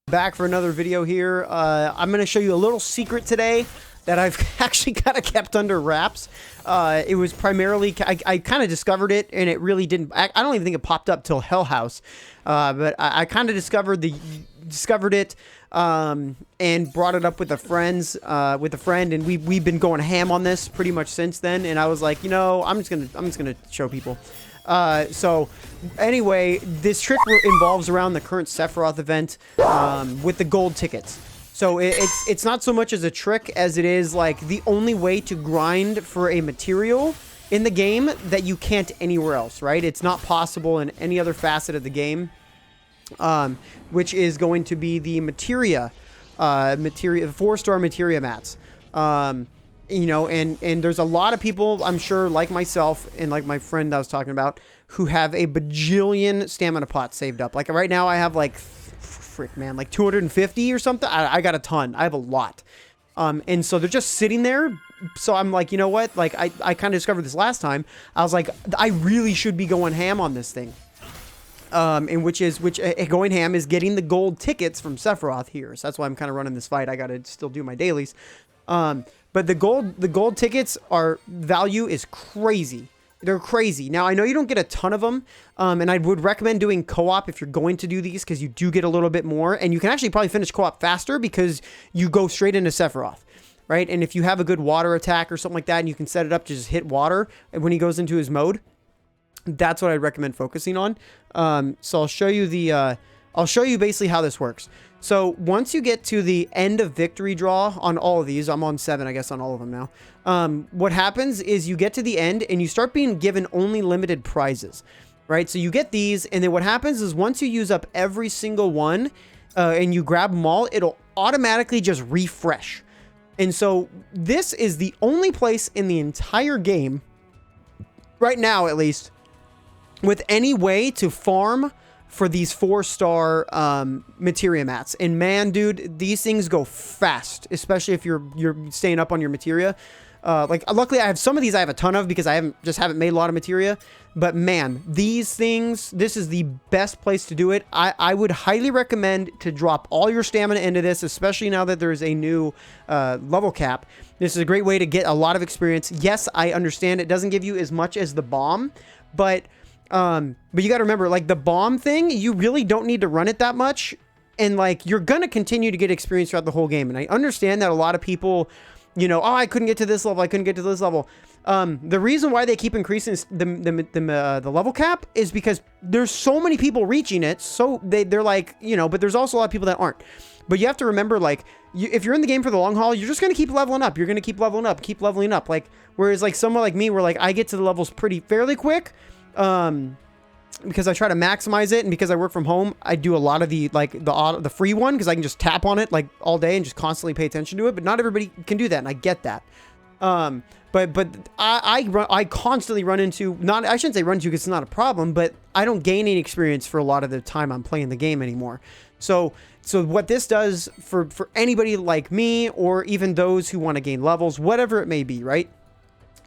Back for another video here. I'm going to show you a little secret today that I've actually kind of kept under wraps. It was primarily, I kind of discovered it, and it really didn't, I don't even think it popped up till Hell House. But I kind of discovered it and brought it up with a friend, and we've been going ham on this pretty much since then. And I was like, you know, I'm just gonna show people. So anyway, this trick involves around the current Sephiroth event with the gold tickets. So it's not so much as a trick as it is like the only way to grind for a material in the game that you can't anywhere else, right? It's not possible in any other facet of the game, which is going to be the Materia, the 4-star Materia mats. You know, and there's a lot of people, I'm sure, like myself and like my friend I was talking about, who have a bajillion stamina pots saved up. Like right now I have like, like 250 or something. I got a ton. I have a lot. And so they're just sitting there. So I'm like, you know what? Like I kind of discovered this last time. I was like, I really should be going ham on this thing. And which going ham is getting the gold tickets from Sephiroth here. So that's why I'm kind of running this fight. I got to still do my dailies. But the gold tickets value is crazy. They're crazy. Now, I know you don't get a ton of them, and I would recommend doing co-op if you're going to do these, because you do get a little bit more, and you can actually probably finish co-op faster because you go straight into Sephiroth, right? And if you have a good water attack or something like that, and you can set it up to just hit water when he goes into his mode, that's what I'd recommend focusing on. So I'll show you basically how this works. So once you get to the end of victory draw on all of these, I'm on 7, I guess, on all of them now. What happens is you get to the end and you start being given only limited prizes, right? So you get these, and then what happens is once you use up every single one and you grab them all, it'll automatically just refresh. And so this is the only place in the entire game, right now at least, with any way to farm for these 4-star Materia mats. And man, dude, these things go fast, especially if you're staying up on your Materia. Like, luckily I have some of these I have a ton of because I haven't made a lot of Materia. But man, these things, this is the best place to do it. I would highly recommend to drop all your stamina into this, especially now that there's a new level cap. This is a great way to get a lot of experience. Yes, I understand it doesn't give you as much as the bomb, but you got to remember, like, the bomb thing, you really don't need to run it that much. And like, you're going to continue to get experience throughout the whole game. And I understand that a lot of people, you know, oh, I couldn't get to this level. I couldn't get to this level. The reason why they keep increasing the level cap is because there's so many people reaching it. So they're like, you know, but there's also a lot of people that aren't. But you have to remember, like, if you're in the game for the long haul, you're just going to keep leveling up. You're going to keep leveling up, keep leveling up. Like, whereas like someone like me, where like I get to the levels fairly quick, because I try to maximize it, and because I work from home, I do a lot of the free one, because I can just tap on it like all day and just constantly pay attention to it. But not everybody can do that, and I get that. But I constantly run into, I shouldn't say run into because it's not a problem, but I don't gain any experience for a lot of the time I'm playing the game anymore. So what this does for anybody like me, or even those who want to gain levels, whatever it may be, right?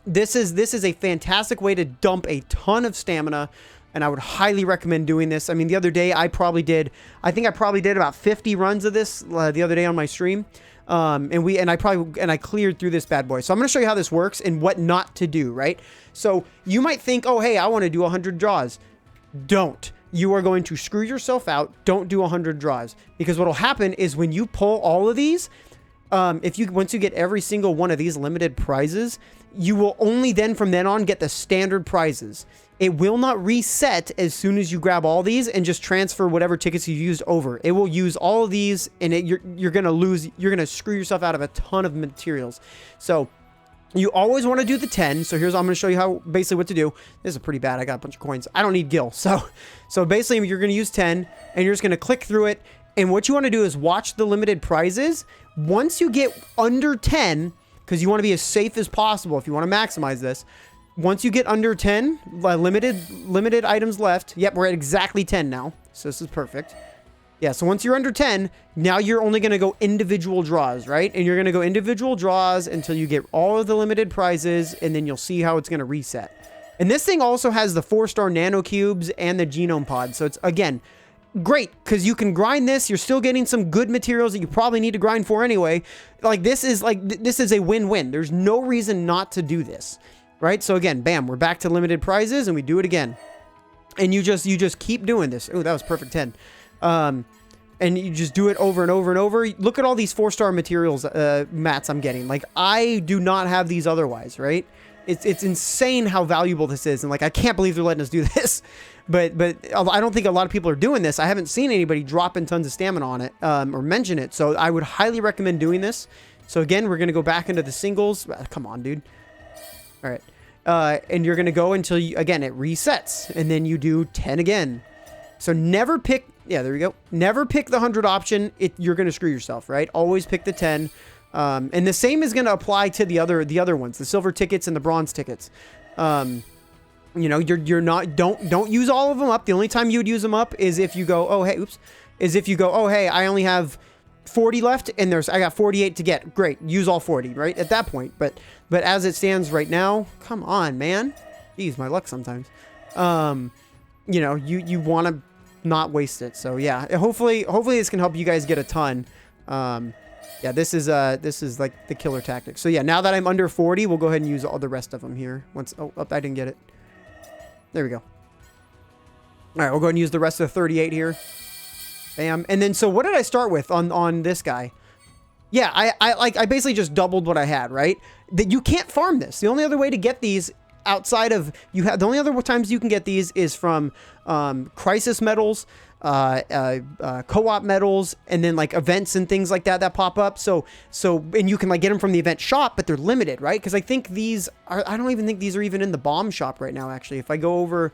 This is a fantastic way to dump a ton of stamina, and I would highly recommend doing this. I mean, the other day I think I probably did about 50 runs of this the other day on my stream. And I cleared through this bad boy. So I'm going to show you how this works and what not to do, right? So you might think, oh, hey, I want to do 100 draws. Don't. You are going to screw yourself out. Don't do 100 draws, because what will happen is when you pull all of these, once you get every single one of these limited prizes, you will only then from then on get the standard prizes. It will not reset as soon as you grab all these and just transfer whatever tickets you used over. It will use all of these, and you're going to screw yourself out of a ton of materials. So you always want to do the 10. So I'm going to show you how basically what to do. This is pretty bad. I got a bunch of coins. I don't need gil. So basically you're going to use 10, and you're just going to click through it. And what you want to do is watch the limited prizes. Once you get under 10, because you want to be as safe as possible if you want to maximize this. Once you get under 10, limited items left. Yep, we're at exactly 10 now. So this is perfect. Yeah, so once you're under 10, now you're only going to go individual draws, right? And you're going to go individual draws until you get all of the limited prizes, and then you'll see how it's going to reset. And this thing also has the 4-star nano cubes and the genome pod. So it's, again, great, because you can grind this. You're still getting some good materials that you probably need to grind for anyway. Like, this is a win-win. There's no reason not to do this, right? So again, bam, we're back to limited prizes, and we do it again. And you just keep doing this. Oh, that was perfect 10. And you just do it over and over and over. Look at all these 4-star materials, mats I'm getting. Like, I do not have these otherwise, right? It's insane how valuable this is. And like, I can't believe they're letting us do this. But I don't think a lot of people are doing this. I haven't seen anybody dropping tons of stamina on it, or mention it. So I would highly recommend doing this. So again, we're going to go back into the singles. Come on, dude. All right. And you're going to go until again, it resets, and then you do 10 again. So never pick, yeah, there we go. Never pick the 100 option. You're going to screw yourself, right? Always pick the 10. And the same is going to apply to the other ones, the silver tickets and the bronze tickets. You know, don't use all of them up. The only time you would use them up is if you go, oh, hey, oops, is if you go, oh, hey, I only have 40 left and I got 48 to get. Great. Use all 40, right? At that point. But as it stands right now, come on, man. Jeez, my luck sometimes. You know, you want to not waste it. So yeah, hopefully this can help you guys get a ton. Yeah, this is like the killer tactic. So yeah, now that I'm under 40, we'll go ahead and use all the rest of them here. Oh, I didn't get it. There we go. All right, we'll go ahead and use the rest of the 38 here. Bam. And then, so what did I start with on this guy? Yeah, I basically just doubled what I had, right? That you can't farm this. The only other way to get these outside of the only other times you can get these is from crisis medals, co-op medals, and then like events and things like that pop up. So and you can like get them from the event shop, but they're limited, right? Because I think I don't even think these are even in the bomb shop right now. Actually, if I go over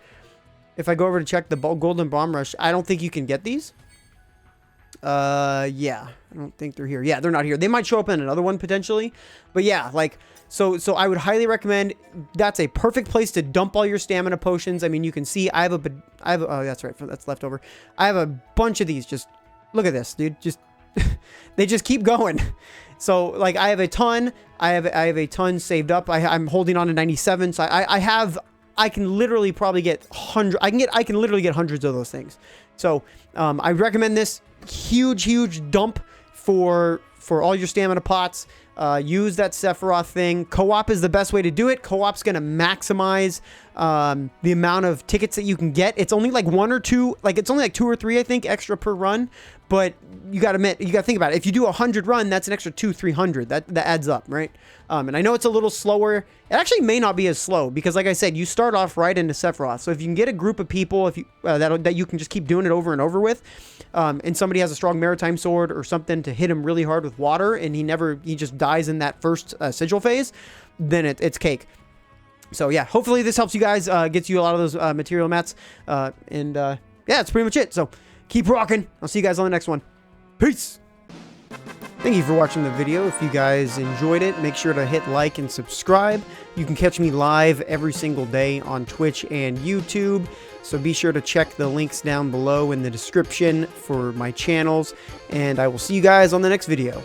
to check the golden bomb rush, I don't think you can get these. Yeah, I don't think they're here. Yeah, they're not here. They might show up in another one potentially, but yeah, like, so I would highly recommend. That's a perfect place to dump all your stamina potions. I mean, you can see I have oh, that's right, that's leftover. I have a bunch of these. Just look at this, dude. Just they just keep going. So like, I have a ton. I have a ton saved up. I'm holding on to 97. So I can literally probably get I can literally get hundreds of those things. So I recommend this. Huge dump for all your stamina pots. Use that Sephiroth thing. Co-op is the best way to do it. Co-op's going to maximize the amount of tickets that you can get. It's only like 1 or 2, like it's only like 2 or 3, I think, extra per run. But you got to think about it. If you do 100 run, that's an extra 200-300. That adds up, right? And I know it's a little slower. It actually may not be as slow because, like I said, you start off right into Sephiroth. So if you can get a group of people, if you that you can just keep doing it over and over with, and somebody has a strong maritime sword or something to hit him really hard with water, and he just dies in that first sigil phase, then it's cake. So yeah, hopefully this helps you guys, gets you a lot of those material mats, and yeah, that's pretty much it. So keep rocking. I'll see you guys on the next one. Peace. Thank you for watching the video. If you guys enjoyed it, make sure to hit like and subscribe. You can catch me live every single day on Twitch and YouTube. So be sure to check the links down below in the description for my channels. And I will see you guys on the next video.